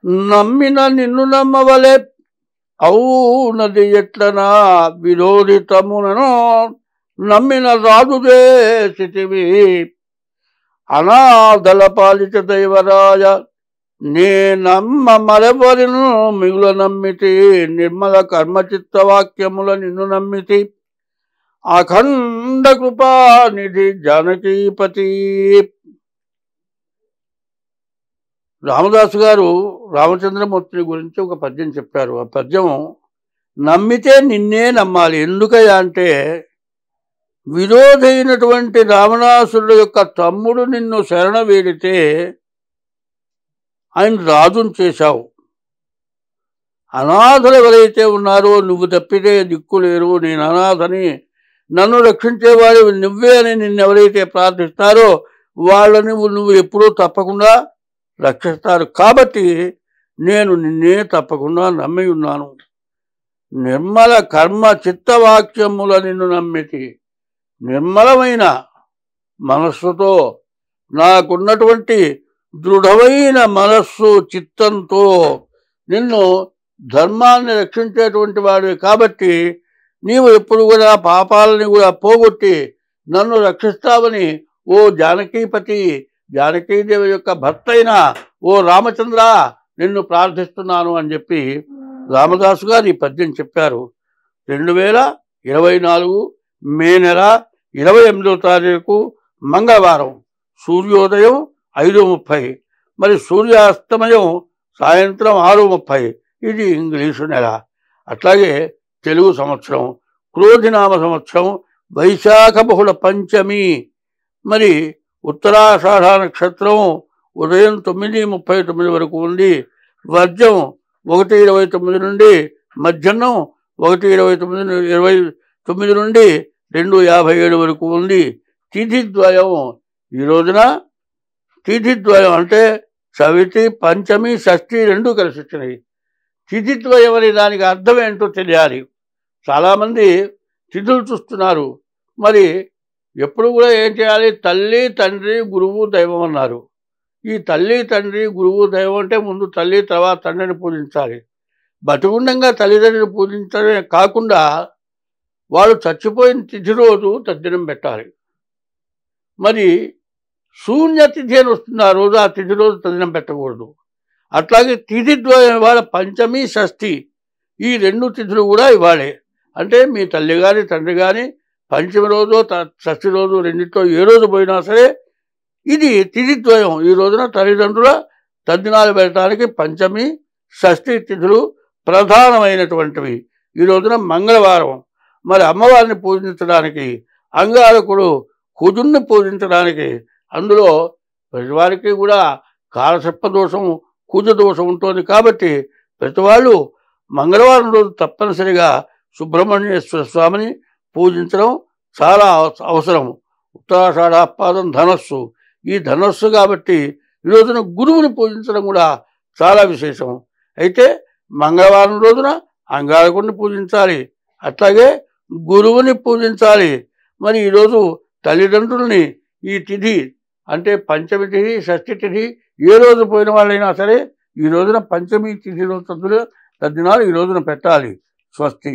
నమ్మిన నిన్ను నమ్మవలే అవునది ఎట్లనా విరోధితమునను నమ్మిన రాజు చేసితివి అనాథల పాలిత దైవరాయ నే నమ్మ మరెవరిను మిగుల నమ్మితి నిర్మల కర్మచిత్త వాక్యముల నిన్ను నమ్మితి అఖండ కృపానిధి జానకీపతి. రామదాసు గారు రామచంద్రమూర్తిని గురించి ఒక పద్యం చెప్పారు. ఆ పద్యం నమ్మితే నిన్నే నమ్మాలి. ఎందుకయ్యా అంటే విరోధైనటువంటి రావణాసురుడు యొక్క తమ్ముడు నిన్ను శరణ వేడితే ఆయన రాజును చేశావు. అనాథలు ఎవరైతే ఉన్నారో నువ్వు తప్పితే దిక్కులేరు, నేను అనాథని, నన్ను రక్షించేవాడు నువ్వే అని నిన్ను ఎవరైతే ప్రార్థిస్తారో వాళ్ళని నువ్వు ఎప్పుడూ తప్పకుండా రక్షిస్తారు. కాబట్టి నేను నిన్నే తప్పకుండా నమ్మి ఉన్నాను. నిర్మల కర్మ చిత్తవాక్యముల నిన్ను నమ్మితి. నిర్మలమైన మనస్సుతో నాకున్నటువంటి దృఢమైన మనస్సు చిత్తంతో నిన్ను ధర్మాన్ని రక్షించేటువంటి వాడివి కాబట్టి నీవు ఎప్పుడు కూడా పాపాలని కూడా పోగొట్టి నన్ను రక్షిస్తావని ఓ జానకీపతి, జానకీదేవి యొక్క భర్త అయిన ఓ రామచంద్ర నిన్ను ప్రార్థిస్తున్నాను అని చెప్పి రామదాసు గారు ఈ పద్యం చెప్పారు. 2024 మే నెల 28వ తారీఖు మంగళవారం, సూర్యోదయం 5:30, మరి సూర్యాస్తమయం సాయంత్రం 6:30. ఇది ఇంగ్లీషు నెల. అట్లాగే తెలుగు సంవత్సరం క్రోధినామ సంవత్సరం వైశాఖ బహుళ పంచమి, మరి ఉత్తరాషాఢ నక్షత్రం ఉదయం 9:39 వరకు ఉంది. వర్జం 1:29 నుండి మధ్యాహ్నం 1:29 నుండి 2:57 వరకు ఉంది. తిథిద్వయం ఈ రోజున తిథిద్వయం అంటే చవితి, పంచమి, షష్ఠి రెండు కలిసి వచ్చినాయి. తిథిద్వయం అనే దానికి అర్థం ఏంటో తెలియాలి. చాలామంది తిథులు చూస్తున్నారు. మరి ఎప్పుడు కూడా ఏం చేయాలి? తల్లి, తండ్రి, గురువు, దైవం అన్నారు. ఈ తల్లి, తండ్రి, గురువు, దైవం అంటే ముందు తల్లి తర్వాత తండ్రిని పూజించాలి. బతికుండంగా తల్లిదండ్రులు పూజించడమే కాకుండా వాళ్ళు చచ్చిపోయిన తిథి రోజు తద్దినం పెట్టాలి. మరి శూన్య తిథి అని వస్తుంది ఆ రోజు, ఆ తిథి రోజు తద్దినం పెట్టకూడదు. అట్లాగే తిథి ద్వయం ఇవాళ పంచమి, షష్ఠి ఈ రెండు తిథులు కూడా ఇవాళే. అంటే మీ తల్లి కానీ తండ్రి కానీ పంచమి రోజు షష్ఠి రోజు రెండింటితో ఏ రోజు పోయినా సరే ఇది తిథిద్వయం. ఈ రోజున తల్లిదండ్రుల తద్దినాలు పెట్టడానికి పంచమి, షష్ఠి తిథులు ప్రధానమైనటువంటివి. ఈ రోజున మంగళవారం. మరి అమ్మవారిని పూజించడానికి, అంగారకుడు కుజుణ్ణి పూజించడానికి, అందులో ప్రతివారికి కూడా కాలసర్ప దోషం, కుజ దోషం ఉంటుంది. కాబట్టి ప్రతివాళ్ళు మంగళవారం రోజు తప్పనిసరిగా సుబ్రహ్మణ్యేశ్వర స్వామిని పూజించడం చాలా అవసరం. ఉత్తరాషాఢాపాదం ధనస్సు, ఈ ధనస్సు కాబట్టి ఈ రోజున గురువుని పూజించడం కూడా చాలా విశేషం. అయితే మంగళవారం రోజున అంగారకుడిని పూజించాలి, అట్లాగే గురువుని పూజించాలి. మరి ఈరోజు తల్లిదండ్రుల్ని ఈ తిథి అంటే పంచమి తిథి, షష్ఠి తిథి ఏ రోజు పోయిన వాళ్ళైనా సరే ఈ రోజున పంచమి తిథి రోజు తద్దినాలు ఈ రోజున పెట్టాలి. స్వస్తి.